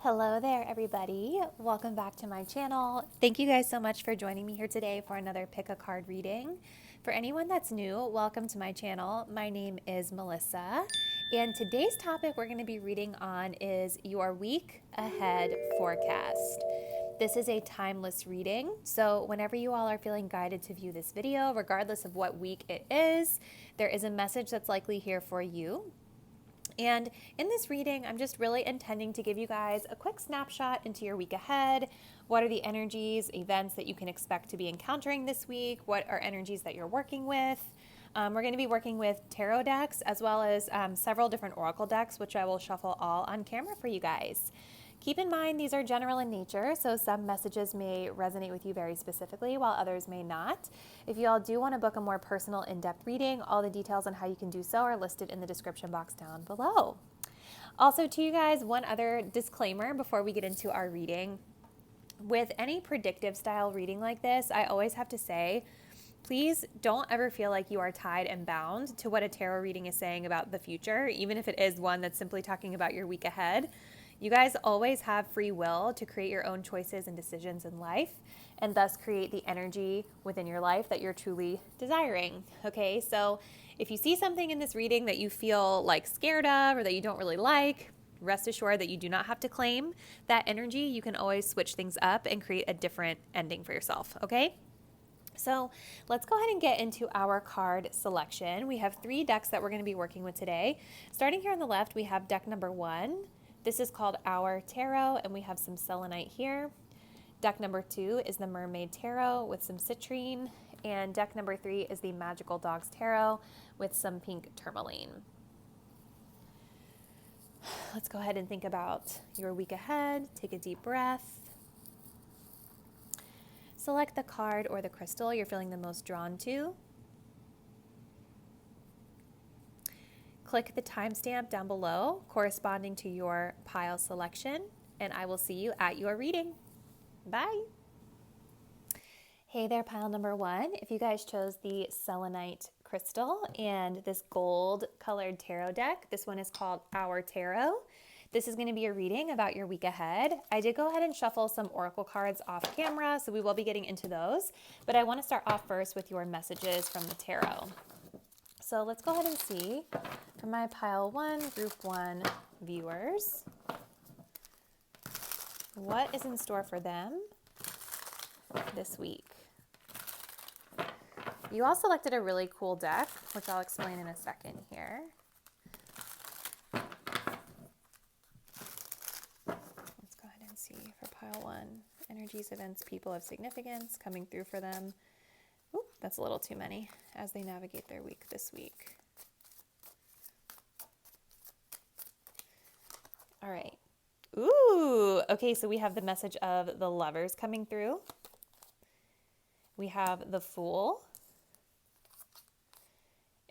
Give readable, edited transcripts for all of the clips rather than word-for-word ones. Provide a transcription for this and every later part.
Hello there, everybody. Welcome back to my channel. Thank you guys so much for joining me here today for another pick a card reading. For anyone that's new, welcome to my channel. My name is Melissa, and today's topic we're going to be reading on is your week ahead forecast. This is a timeless reading, so whenever you all are feeling guided to view this video, regardless of what week it is, there is a message that's likely here for you. And in this reading, I'm just really intending to give you guys a quick snapshot into your week ahead. What are the energies, events that you can expect to be encountering this week? What are energies that you're working with? We're going to be working with tarot decks as well as several different oracle decks, which I will shuffle all on camera for you guys. Keep in mind, these are general in nature, so some messages may resonate with you very specifically, while others may not. If you all do want to book a more personal, in-depth reading, all the details on how you can do so are listed in the description box down below. Also, to you guys, one other disclaimer before we get into our reading. With any predictive style reading like this, I always have to say, please don't ever feel like you are tied and bound to what a tarot reading is saying about the future, even if it is one that's simply talking about your week ahead. You guys always have free will to create your own choices and decisions in life, and thus create the energy within your life that you're truly desiring. Okay, so if you see something in this reading that you feel like scared of or that you don't really like, rest assured that you do not have to claim that energy. You can always switch things up and create a different ending for yourself, okay? So let's go ahead and get into our card selection. We have 3 decks that we're going to be working with today. Starting here on the left, we have deck number 1. This is called Our Tarot, and we have some selenite here. Deck number 2 is the Mermaid Tarot with some citrine, and deck number 3 is the Magickal Dogs Tarot with some pink tourmaline. Let's go ahead and think about your week ahead. Take a deep breath. Select the card or the crystal you're feeling the most drawn to. Click the timestamp down below corresponding to your pile selection, and I will see you at your reading. Bye. Hey there, pile number 1. If you guys chose the selenite crystal and this gold colored tarot deck, this one is called Our Tarot. This is going to be a reading about your week ahead. I did go ahead and shuffle some oracle cards off camera, so we will be getting into those, but I want to start off first with your messages from the tarot. So let's go ahead and see for my pile 1, group 1 viewers, what is in store for them this week. You all selected a really cool deck, which I'll explain in a second here. Let's go ahead and see for pile 1, energies, events, people of significance coming through for them. Oop, that's a little too many as they navigate their week this week. All right. Ooh, okay, so we have the message of the Lovers coming through. We have the Fool.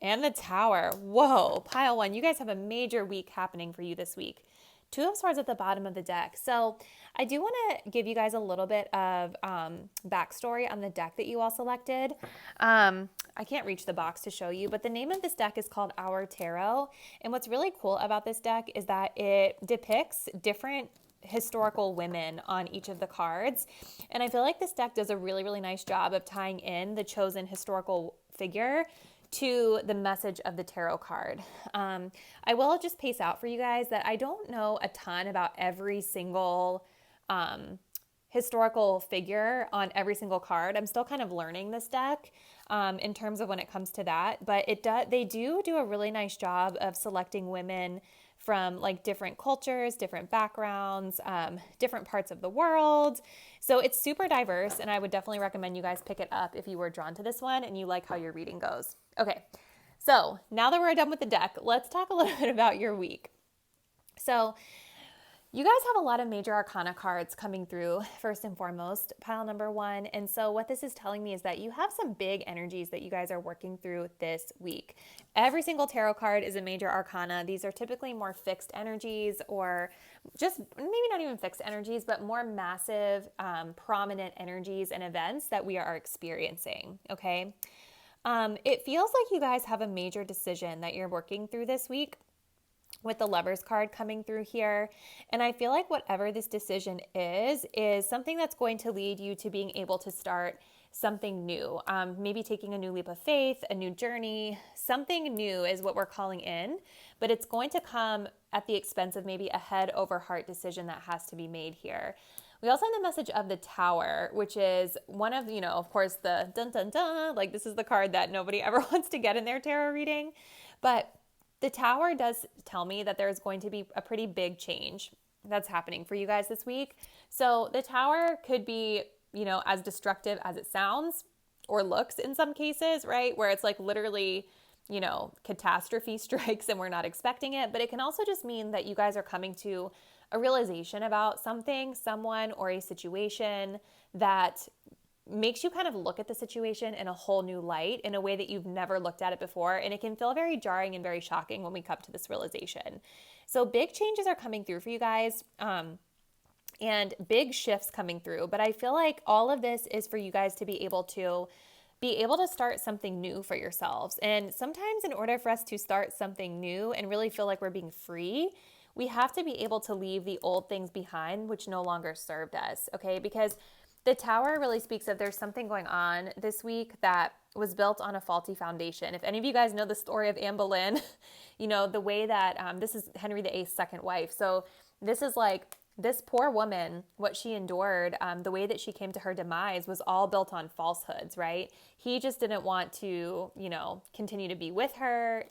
And the Tower. Whoa, pile 1, you guys have a major week happening for you this week. 2 of Swords at the bottom of the deck. So I do want to give you guys a little bit of backstory on the deck that you all selected. I can't reach the box to show you, but the name of this deck is called Our Tarot. And what's really cool about this deck is that it depicts different historical women on each of the cards. And I feel like this deck does a really, really nice job of tying in the chosen historical figure to the message of the tarot card. I will just pace out for you guys that I don't know a ton about every single historical figure on every single card. I'm still kind of learning this deck in terms of when it comes to that, but they do a really nice job of selecting women from like different cultures, different backgrounds, different parts of the world. So it's super diverse, and I would definitely recommend you guys pick it up if you were drawn to this one and you like how your reading goes. Okay, so now that we're done with the deck, let's talk a little bit about your week. So you guys have a lot of major arcana cards coming through, first and foremost, pile number 1. And so what this is telling me is that you have some big energies that you guys are working through this week. Every single tarot card is a major arcana. These are typically more fixed energies, or just maybe not even fixed energies, but more massive, prominent energies and events that we are experiencing, okay? It feels like you guys have a major decision that you're working through this week. with the Lovers card coming through here. And I feel like whatever this decision is something that's going to lead you to being able to start something new. Maybe taking a new leap of faith, a new journey, something new is what we're calling in, but it's going to come at the expense of maybe a head over heart decision that has to be made here. We also have the message of the Tower, which is one of, of course, the dun dun dun, like this is the card that nobody ever wants to get in their tarot reading. But the Tower does tell me that there's going to be a pretty big change that's happening for you guys this week. So the Tower could be, as destructive as it sounds or looks in some cases, right? Where it's like literally, catastrophe strikes and we're not expecting it. But it can also just mean that you guys are coming to a realization about something, someone, or a situation that makes you kind of look at the situation in a whole new light in a way that you've never looked at it before. And it can feel very jarring and very shocking when we come to this realization. So big changes are coming through for you guys. And big shifts coming through. But I feel like all of this is for you guys to be able to start something new for yourselves. And sometimes in order for us to start something new and really feel like we're being free, we have to be able to leave the old things behind, which no longer served us, okay? Because the Tower really speaks of there's something going on this week that was built on a faulty foundation. If any of you guys know the story of Anne Boleyn, the way that this is Henry VIII's second wife. So this is like this poor woman, what she endured, the way that she came to her demise was all built on falsehoods, right? He just didn't want to, continue to be with her.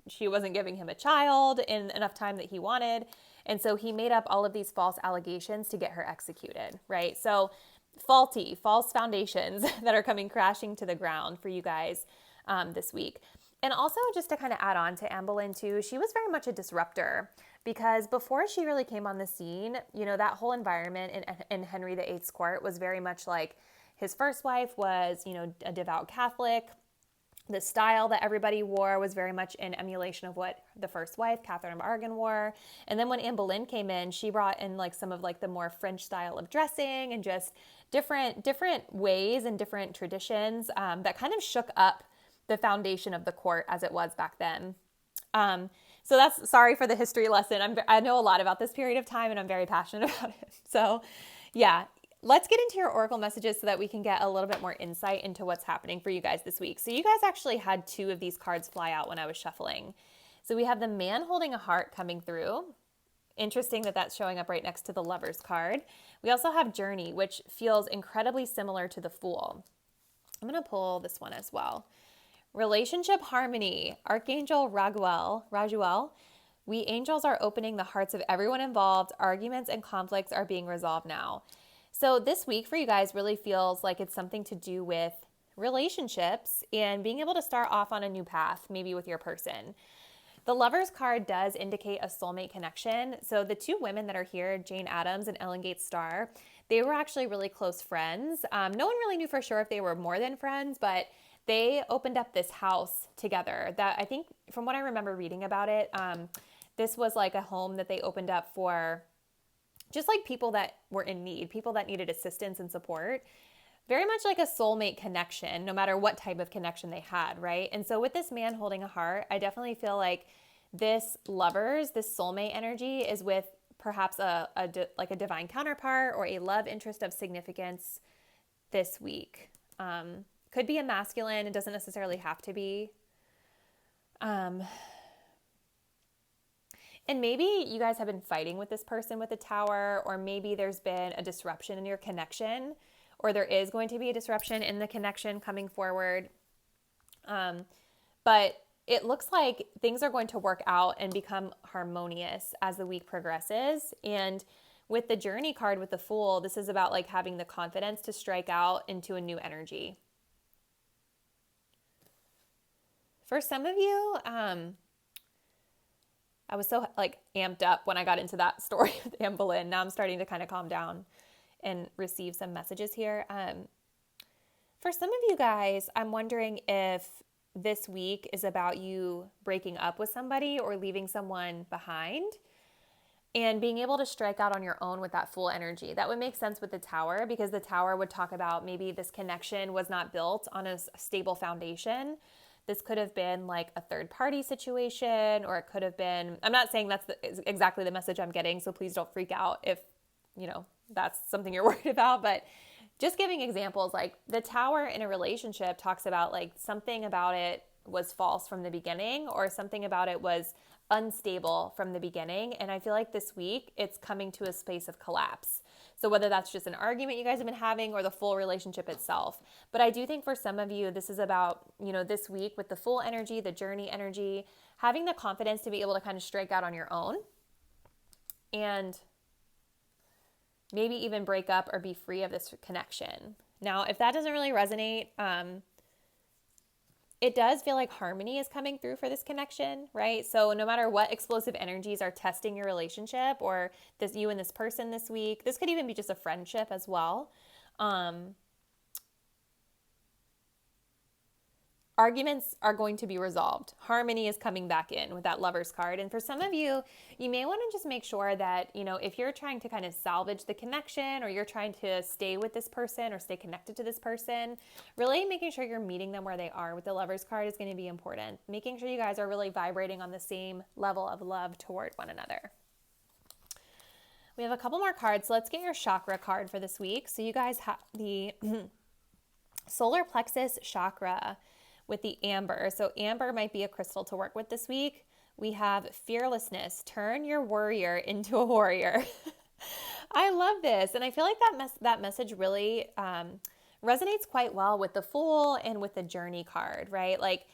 She wasn't giving him a child in enough time that he wanted. And so he made up all of these false allegations to get her executed, right? So false foundations that are coming crashing to the ground for you guys this week. And also just to kind of add on to Anne Boleyn too, she was very much a disruptor because before she really came on the scene, that whole environment in Henry VIII's court was very much like his first wife was, a devout Catholic. The style that everybody wore was very much in emulation of what the first wife, Catherine of Aragon, wore. And then when Anne Boleyn came in, she brought in like some of like the more French style of dressing and just different ways and different traditions that kind of shook up the foundation of the court as it was back then. So that's, sorry for the history lesson. I know a lot about this period of time and I'm very passionate about it. So yeah. Let's get into your oracle messages so that we can get a little bit more insight into what's happening for you guys this week. So you guys actually had 2 of these cards fly out when I was shuffling. So we have the Man Holding a Heart coming through. Interesting that that's showing up right next to the Lovers card. We also have Journey, which feels incredibly similar to the Fool. I'm going to pull this one as well. Relationship Harmony, Archangel Raguel. We angels are opening the hearts of everyone involved. Arguments and conflicts are being resolved now. So this week for you guys really feels like it's something to do with relationships and being able to start off on a new path, maybe with your person. The Lovers card does indicate a soulmate connection. So the 2 women that are here, Jane Addams and Ellen Gates Starr, they were actually really close friends. No one really knew for sure if they were more than friends, but they opened up this house together that I think from what I remember reading about it, this was like a home that they opened up for just like people that were in need, people that needed assistance and support, very much like a soulmate connection, no matter what type of connection they had, right? And so with this Man Holding a Heart, I definitely feel like this lovers, this soulmate energy is with perhaps a divine counterpart or a love interest of significance this week. Could be a masculine. It doesn't necessarily have to be. And maybe you guys have been fighting with this person with the Tower, or maybe there's been a disruption in your connection, or there is going to be a disruption in the connection coming forward. But it looks like things are going to work out and become harmonious as the week progresses. And with the Journey card with the Fool, this is about like having the confidence to strike out into a new energy. For some of you, I was so like amped up when I got into that story with Anne Boleyn. Now I'm starting to kind of calm down and receive some messages here. For some of you guys, I'm wondering if this week is about you breaking up with somebody or leaving someone behind and being able to strike out on your own with that Fool energy. That would make sense with the Tower because the Tower would talk about maybe this connection was not built on a stable foundation. This could have been like a third party situation, or it could have been, I'm not saying that's exactly the message I'm getting, so please don't freak out if, that's something you're worried about, but just giving examples, like the Tower in a relationship talks about like something about it was false from the beginning, or something about it was unstable from the beginning. And I feel like this week it's coming to a space of collapse. So whether that's just an argument you guys have been having or the full relationship itself. But I do think for some of you, this is about, this week with the full energy, the journey energy, having the confidence to be able to kind of strike out on your own and maybe even break up or be free of this connection. Now, if that doesn't really resonate, it does feel like harmony is coming through for this connection, right? So no matter what explosive energies are testing your relationship, or this you and this person this week, this could even be just a friendship as well. Arguments are going to be resolved. Harmony is coming back in with that Lover's card. And for some of you, you may want to just make sure that, if you're trying to kind of salvage the connection, or you're trying to stay with this person or stay connected to this person, really making sure you're meeting them where they are with the Lover's card is going to be important. Making sure you guys are really vibrating on the same level of love toward one another. We have a couple more cards. So let's get your chakra card for this week. So you guys have the solar plexus chakra with the amber. So amber might be a crystal to work with this week. We have fearlessness. Turn your worrier into a warrior. I love this. And I feel like that message really resonates quite well with the Fool and with the Journey card, right? Like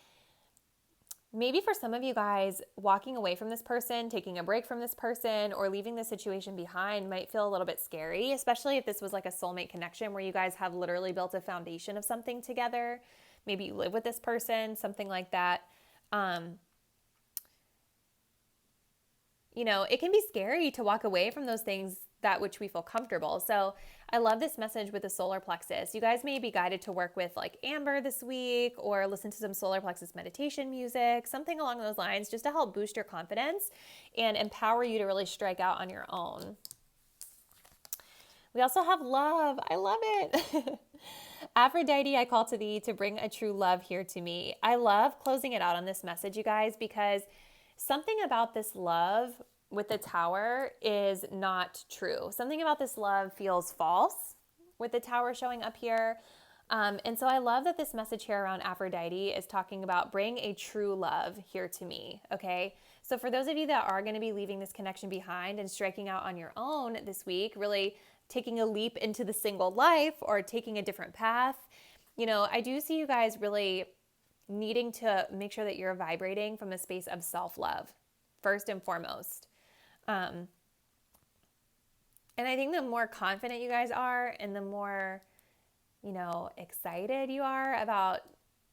maybe for some of you guys, walking away from this person, taking a break from this person, or leaving the situation behind might feel a little bit scary, especially if this was like a soulmate connection where you guys have literally built a foundation of something together. Maybe you live with this person, something like that. It can be scary to walk away from those things that which we feel comfortable. So I love this message with the solar plexus. You guys may be guided to work with like amber this week, or listen to some solar plexus meditation music, something along those lines, just to help boost your confidence and empower you to really strike out on your own. We also have love. I love it. Aphrodite, I call to thee to bring a true love here to me. I love closing it out on this message, you guys, because something about this love with the Tower is not true. Something about this love feels false with the Tower showing up here. And so I love that this message here around Aphrodite is talking about bring a true love here to me, okay? So for those of you that are going to be leaving this connection behind and striking out on your own this week, really taking a leap into the single life or taking a different path, I do see you guys really needing to make sure that you're vibrating from a space of self-love, first and foremost. And I think the more confident you guys are and the more, excited you are about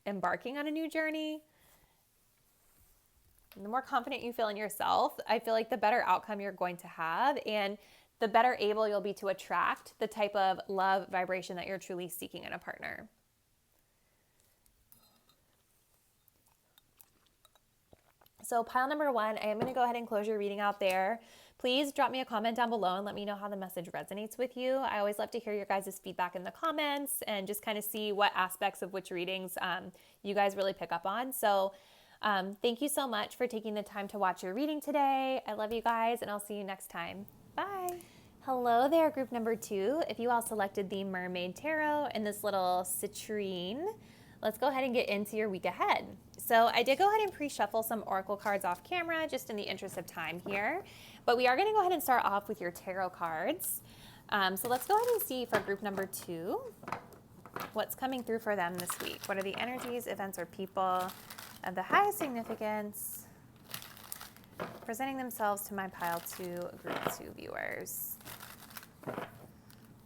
embarking on a new journey, and the more confident you feel in yourself, I feel like the better outcome you're going to have, and the better able you'll be to attract the type of love vibration that you're truly seeking in a partner. So pile number 1, I am going to go ahead and close your reading out there. Please drop me a comment down below and let me know how the message resonates with you. I always love to hear your guys' feedback in the comments and just kind of see what aspects of which readings you guys really pick up on. So thank you so much for taking the time to watch your reading today. I love you guys, and I'll see you next time. Bye. Hello there, group number 2. If you all selected the Mermaid Tarot and this little citrine, let's go ahead and get into your week ahead. So I did go ahead and pre-shuffle some oracle cards off camera just in the interest of time here, but we are going to go ahead and start off with your tarot cards. So let's go ahead and see for group number 2 what's coming through for them this week. What are the energies, events, or people of the highest significance presenting themselves to my pile 2 group 2 viewers?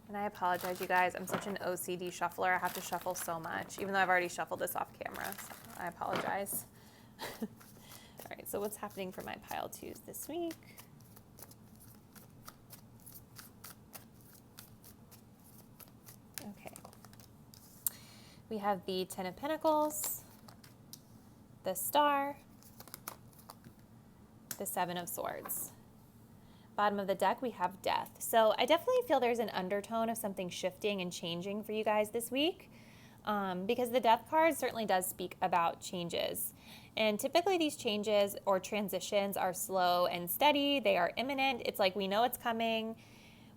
And I apologize, you guys. I'm such an OCD shuffler. I have to shuffle so much, even though I've already shuffled this off camera. So I apologize. All right, so what's happening for my pile 2s this week? Okay. We have the 10 of Pentacles, the Star, the 7 of Swords. Bottom of the deck, we have Death. So I definitely feel there's an undertone of something shifting and changing for you guys this week. because the Death card certainly does speak about changes. And typically these changes or transitions are slow and steady. They are imminent. It's like we know it's coming.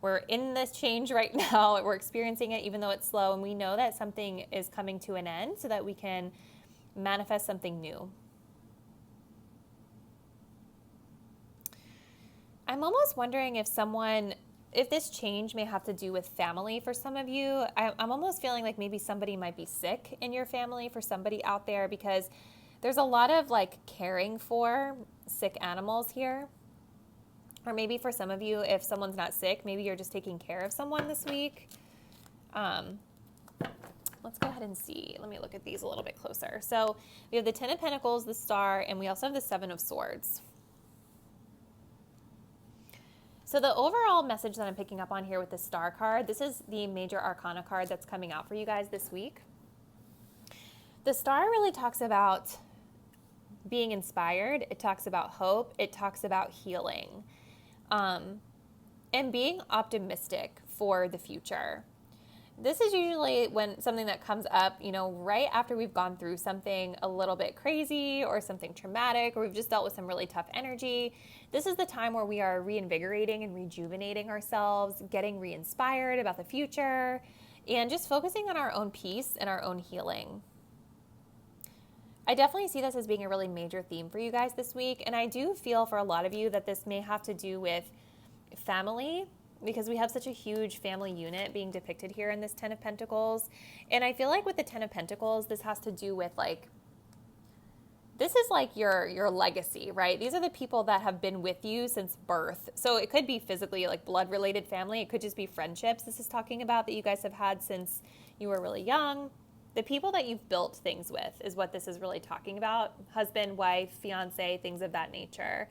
We're in this change right now. We're experiencing it even though it's slow. And we know that something is coming to an end so that we can manifest something new. I'm almost wondering if this change may have to do with family for some of you. I'm almost feeling like maybe somebody might be sick in your family for somebody out there, because there's a lot of like caring for sick animals here. Or maybe for some of you, if someone's not sick, maybe you're just taking care of someone this week. Let's go ahead and see. Let me look at these a little bit closer. So we have the Ten of Pentacles, the Star, and we also have the Seven of Swords. So the overall message that I'm picking up on here with the Star card, this is the major arcana card that's coming out for you guys this week. The Star really talks about being inspired. It talks about hope. It talks about healing, and being optimistic for the future. This is usually when something that comes up, right after we've gone through something a little bit crazy or something traumatic, or we've just dealt with some really tough energy. This is the time where we are reinvigorating and rejuvenating ourselves, getting re-inspired about the future, and just focusing on our own peace and our own healing. I definitely see this as being a really major theme for you guys this week, and I do feel for a lot of you that this may have to do with family, because we have such a huge family unit being depicted here in this Ten of Pentacles. And I feel like with the Ten of Pentacles, this has to do with this is like your legacy, right? These are the people that have been with you since birth. So it could be physically like blood related family. It could just be friendships this is talking about that you guys have had since you were really young. The people that you've built things with is what this is really talking about. Husband, wife, fiance, things of that nature.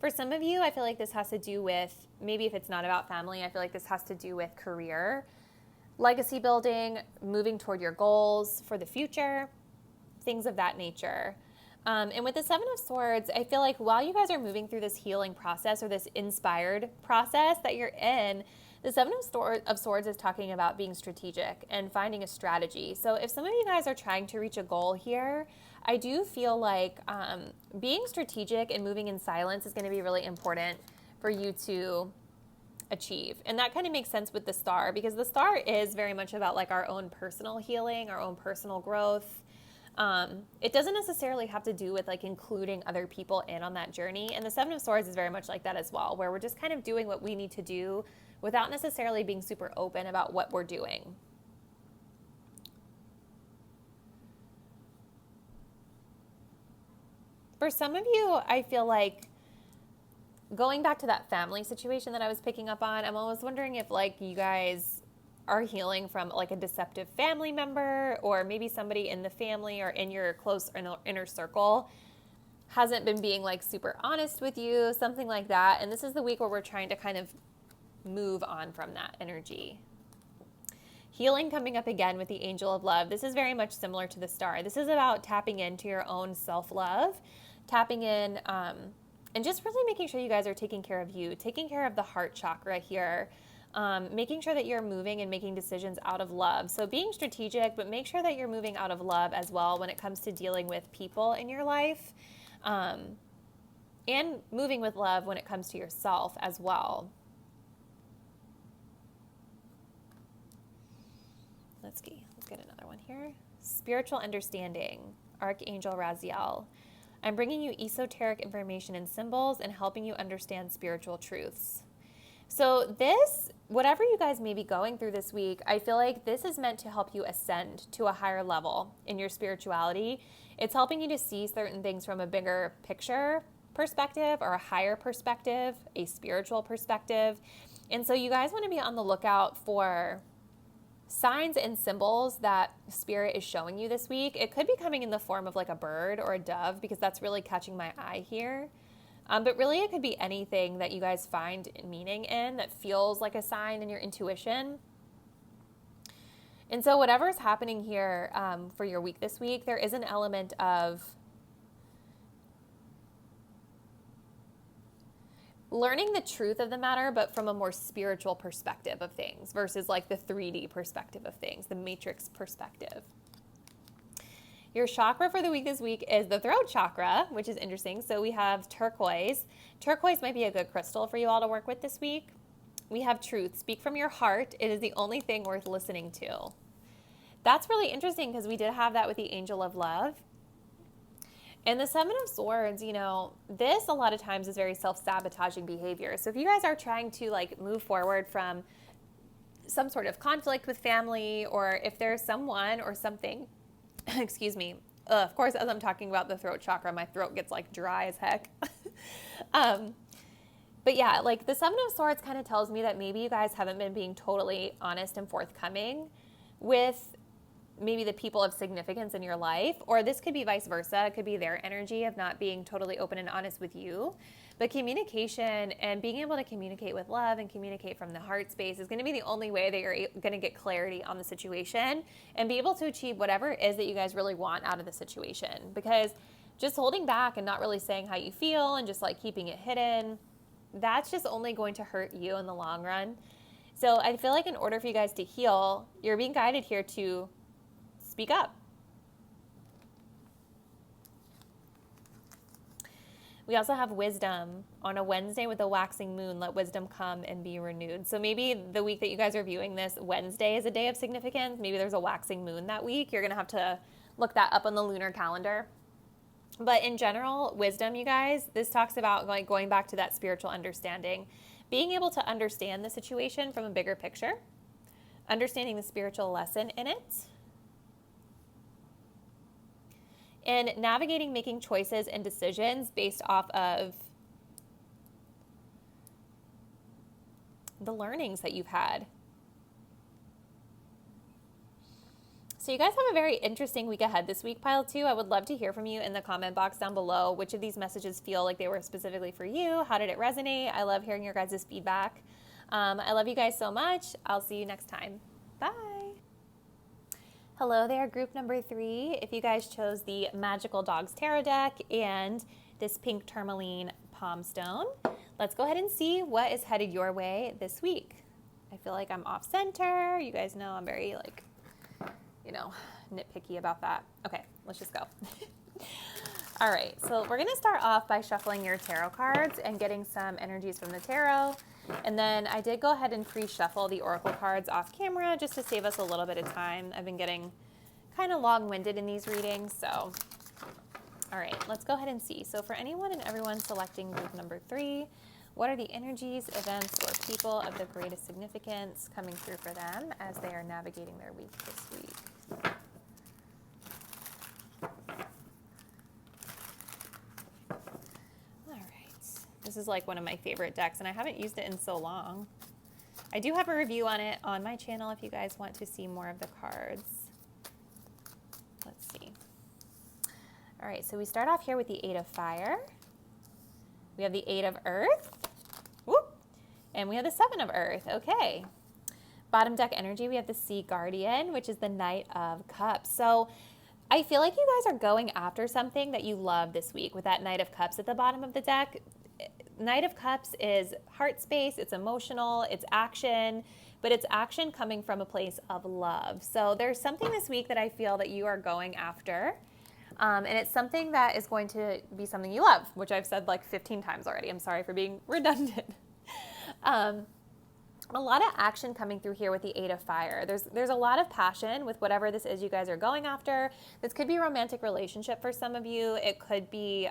For some of you, I feel like this has to do with, maybe if it's not about family, I feel like this has to do with career, legacy building, moving toward your goals for the future, things of that nature. And with the Seven of Swords, I feel like while you guys are moving through this healing process or this inspired process that you're in, the Seven of Swords is talking about being strategic and finding a strategy. So if some of you guys are trying to reach a goal here, I do feel like being strategic and moving in silence is going to be really important for you to achieve. And that kind of makes sense with the Star, because the Star is very much about like our own personal healing, our own personal growth. It doesn't necessarily have to do with like including other people in on that journey. And the Seven of Swords is very much like that as well, where we're just kind of doing what we need to do without necessarily being super open about what we're doing. For some of you, I feel like going back to that family situation that I was picking up on, I'm almost wondering if like you guys are healing from like a deceptive family member, or maybe somebody in the family or in your close inner circle hasn't been being like super honest with you, something like that. And this is the week where we're trying to kind of move on from that energy. Healing coming up again with the Angel of Love. This is very much similar to the Star. This is about tapping into your own self-love, tapping in, and just really making sure you guys are taking care of you, taking care of the heart chakra here, making sure that you're moving and making decisions out of love. So being strategic, but make sure that you're moving out of love as well when it comes to dealing with people in your life, and moving with love when it comes to yourself as well. Let's get another one here. Spiritual understanding, Archangel Raziel. I'm bringing you esoteric information and symbols and helping you understand spiritual truths. So this, whatever you guys may be going through this week, I feel like this is meant to help you ascend to a higher level in your spirituality. It's helping you to see certain things from a bigger picture perspective, or a higher perspective, a spiritual perspective. And so you guys want to be on the lookout for signs and symbols that Spirit is showing you this week. It could be coming in the form of like a bird or a dove, because that's really catching my eye here. But really it could be anything that you guys find meaning in that feels like a sign in your intuition. And so whatever's happening here for your week this week, there is an element of learning the truth of the matter, but from a more spiritual perspective of things versus like the 3D perspective of things, the matrix perspective. Your chakra for the week this week is the throat chakra, which is interesting. So we have turquoise. Turquoise might be a good crystal for you all to work with this week. We have truth. Speak from your heart. It is the only thing worth listening to. That's really interesting because we did have that with the angel of love. And the Seven of Swords, you know, this a lot of times is very self-sabotaging behavior. So if you guys are trying to like move forward from some sort of conflict with family, or if there's someone or something, excuse me, of course, as I'm talking about the throat chakra, my throat gets like dry as heck. But yeah, like the Seven of Swords kind of tells me that maybe you guys haven't been being totally honest and forthcoming with maybe the people of significance in your life, or this could be vice versa. It could be their energy of not being totally open and honest with you. But communication and being able to communicate with love and communicate from the heart space is going to be the only way that you're going to get clarity on the situation and be able to achieve whatever it is that you guys really want out of the situation. Because just holding back and not really saying how you feel and just like keeping it hidden, that's just only going to hurt you in the long run. So I feel like in order for you guys to heal, you're being guided here to speak up. We also have wisdom on a Wednesday with a waxing moon. Let wisdom come and be renewed. So maybe the week that you guys are viewing this, Wednesday is a day of significance. Maybe there's a waxing moon that week. You're going to have to look that up on the lunar calendar. But in general, wisdom, you guys, this talks about like going back to that spiritual understanding, being able to understand the situation from a bigger picture, understanding the spiritual lesson in it, and navigating making choices and decisions based off of the learnings that you've had. So you guys have a very interesting week ahead this week, Pile 2. I would love to hear from you in the comment box down below. Which of these messages feel like they were specifically for you? How did it resonate? I love hearing your guys' feedback. I love you guys so much. I'll see you next time. Bye. Hello there, group number 3. If you guys chose the Magickal Dogs Tarot deck and this pink tourmaline palm stone, let's go ahead and see what is headed your way this week. I feel like I'm off center. You guys know I'm very like, you know, nitpicky about that. Okay, let's just go. All right, so we're gonna start off by shuffling your tarot cards and getting some energies from the tarot. And then I did go ahead and pre-shuffle the oracle cards off camera just to save us a little bit of time. I've been getting kind of long-winded in these readings, so. All right, let's go ahead and see. So for anyone and everyone selecting group number 3, what are the energies, events, or people of the greatest significance coming through for them as they are navigating their week this week? This is like one of my favorite decks, and I haven't used it in so long. I do have a review on it on my channel if you guys want to see more of the cards. Let's see. All right, so we start off here with the 8 of Fire. We have the 8 of Earth. Whoop. And we have the 7 of Earth. Okay. Bottom deck energy, we have the Sea Guardian, which is the Knight of Cups. So I feel like you guys are going after something that you love this week with that Knight of Cups at the bottom of the deck. Knight of Cups is heart space, it's emotional, it's action, but it's action coming from a place of love. So there's something this week that I feel that you are going after, and it's something that is going to be something you love, which I've said like 15 times already. I'm sorry for being redundant. A lot of action coming through here with the 8 of Fire. There's a lot of passion with whatever this is you guys are going after. This could be a romantic relationship for some of you. It could be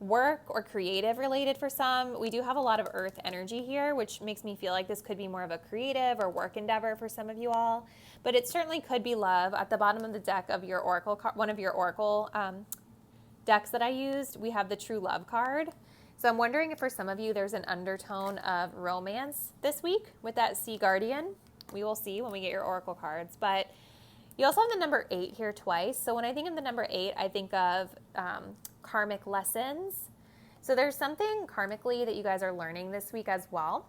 work or creative related for some. We do have a lot of earth energy here, which makes me feel like this could be more of a creative or work endeavor for some of you all. But it certainly could be love. At the bottom of the deck of your oracle, one of your oracle decks that I used, we have the True Love card. So I'm wondering if for some of you there's an undertone of romance this week with that Sea Guardian. We will see when we get your oracle cards. But you also have the number 8 here twice. So when I think of the number 8, I think of karmic lessons. So there's something karmically that you guys are learning this week as well.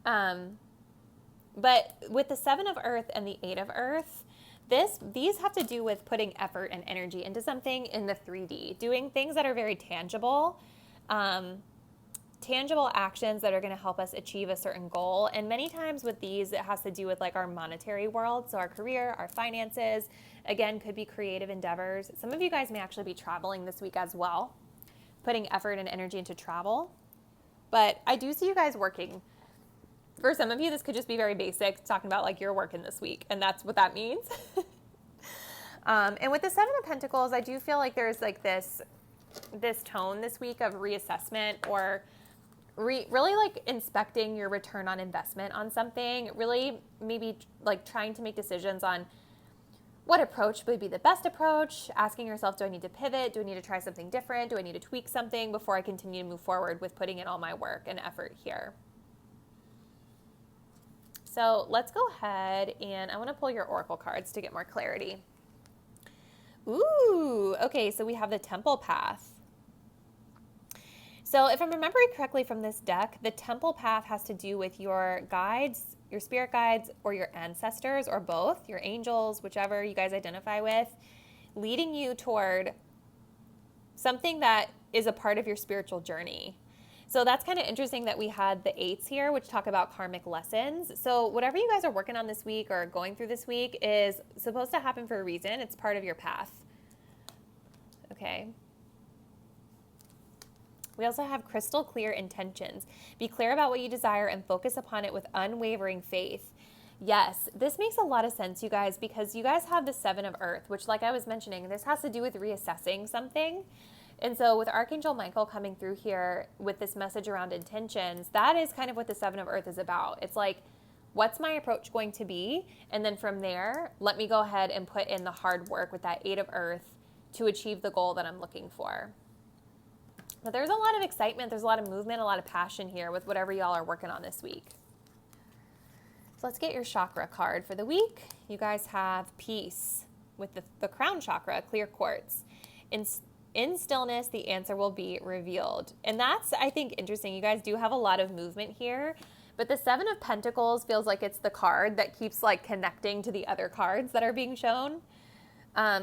But with the 7 of Earth and the 8 of Earth, these have to do with putting effort and energy into something in the 3D, doing things that are very tangible, tangible actions that are going to help us achieve a certain goal. And many times with these, it has to do with like our monetary world. So our career, our finances, again, could be creative endeavors. Some of you guys may actually be traveling this week as well, putting effort and energy into travel. But I do see you guys working. For some of you, this could just be very basic, talking about like you're working this week, and that's what that means. And with the Seven of Pentacles, I do feel like there's like this tone this week of reassessment, or really like inspecting your return on investment on something, really maybe like trying to make decisions on what approach would be the best approach, asking yourself, do I need to pivot? Do I need to try something different? Do I need to tweak something before I continue to move forward with putting in all my work and effort here? So let's go ahead, and I want to pull your oracle cards to get more clarity. Ooh, okay, so we have the Temple Path. So if I'm remembering correctly from this deck, the Temple Path has to do with your guides, your spirit guides, or your ancestors, or both, your angels, whichever you guys identify with, leading you toward something that is a part of your spiritual journey. So that's kind of interesting that we had the 8s here, which talk about karmic lessons. So whatever you guys are working on this week or going through this week is supposed to happen for a reason. It's part of your path. Okay. We also have crystal clear intentions. Be clear about what you desire and focus upon it with unwavering faith. Yes, this makes a lot of sense, you guys, because you guys have the 7 of Earth, which, like I was mentioning, this has to do with reassessing something. And so with Archangel Michael coming through here with this message around intentions, that is kind of what the 7 of Earth is about. It's like, what's my approach going to be? And then from there, let me go ahead and put in the hard work with that 8 of Earth to achieve the goal that I'm looking for. But there's a lot of excitement, there's a lot of movement, a lot of passion here with whatever y'all are working on this week. So let's get your chakra card for the week. You guys have peace with the crown chakra, clear quartz. In stillness, the answer will be revealed. And that's, I think, interesting. You guys do have a lot of movement here, but the 7 of Pentacles feels like it's the card that keeps like connecting to the other cards that are being shown.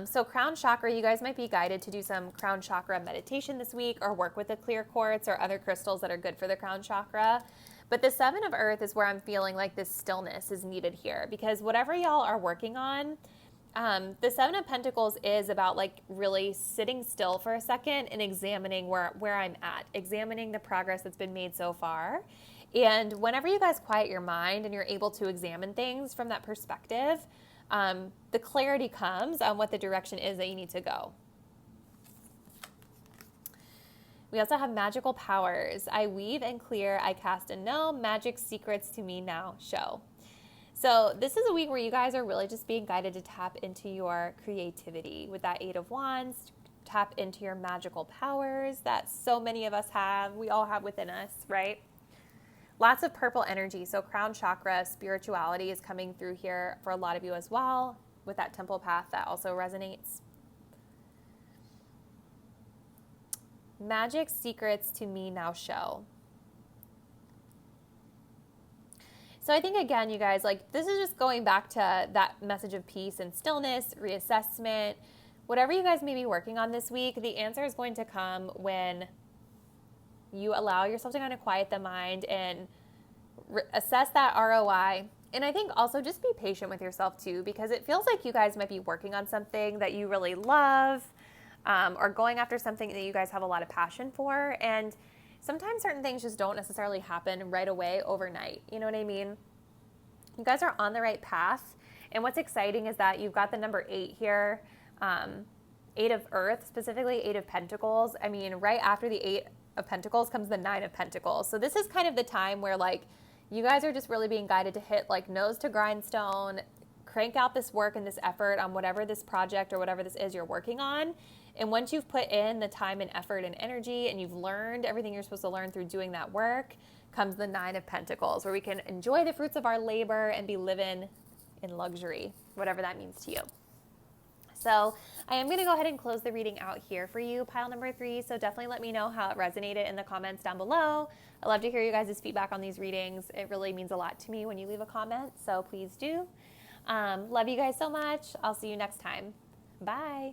So crown chakra, you guys might be guided to do some crown chakra meditation this week, or work with the clear quartz or other crystals that are good for the crown chakra. But the 7 of Earth is where I'm feeling like this stillness is needed here, because whatever y'all are working on, the 7 of Pentacles is about like really sitting still for a second and examining where I'm at, examining the progress that's been made so far. And whenever you guys quiet your mind and you're able to examine things from that perspective, the clarity comes on what the direction is that you need to go. We also have magical powers. I weave and clear, I cast and know, magic secrets to me now show. So this is a week where you guys are really just being guided to tap into your creativity with that 8 of Wands, tap into your magical powers that so many of us have, we all have within us, right? Lots of purple energy. So crown chakra, spirituality is coming through here for a lot of you as well, with that temple path that also resonates. Magic secrets to me now show. So I think, again, you guys, like, this is just going back to that message of peace and stillness, reassessment, whatever you guys may be working on this week, the answer is going to come when you allow yourself to kind of quiet the mind and assess that ROI. And I think also just be patient with yourself too, because it feels like you guys might be working on something that you really love, or going after something that you guys have a lot of passion for. And sometimes certain things just don't necessarily happen right away overnight. You know what I mean? You guys are on the right path. And what's exciting is that you've got the number 8 here, 8 of Earth, specifically 8 of Pentacles. I mean, right after the 8 of Pentacles comes the 9 of Pentacles. So this is kind of the time where like you guys are just really being guided to hit like nose to grindstone, crank out this work and this effort on whatever this project or whatever this is you're working on. And once you've put in the time and effort and energy and you've learned everything you're supposed to learn through doing that work, comes the 9 of Pentacles, where we can enjoy the fruits of our labor and be living in luxury, whatever that means to you. So I am going to go ahead and close the reading out here for you, pile number 3. So definitely let me know how it resonated in the comments down below. I love to hear you guys' feedback on these readings. It really means a lot to me when you leave a comment, so please do. Love you guys so much. I'll see you next time. Bye.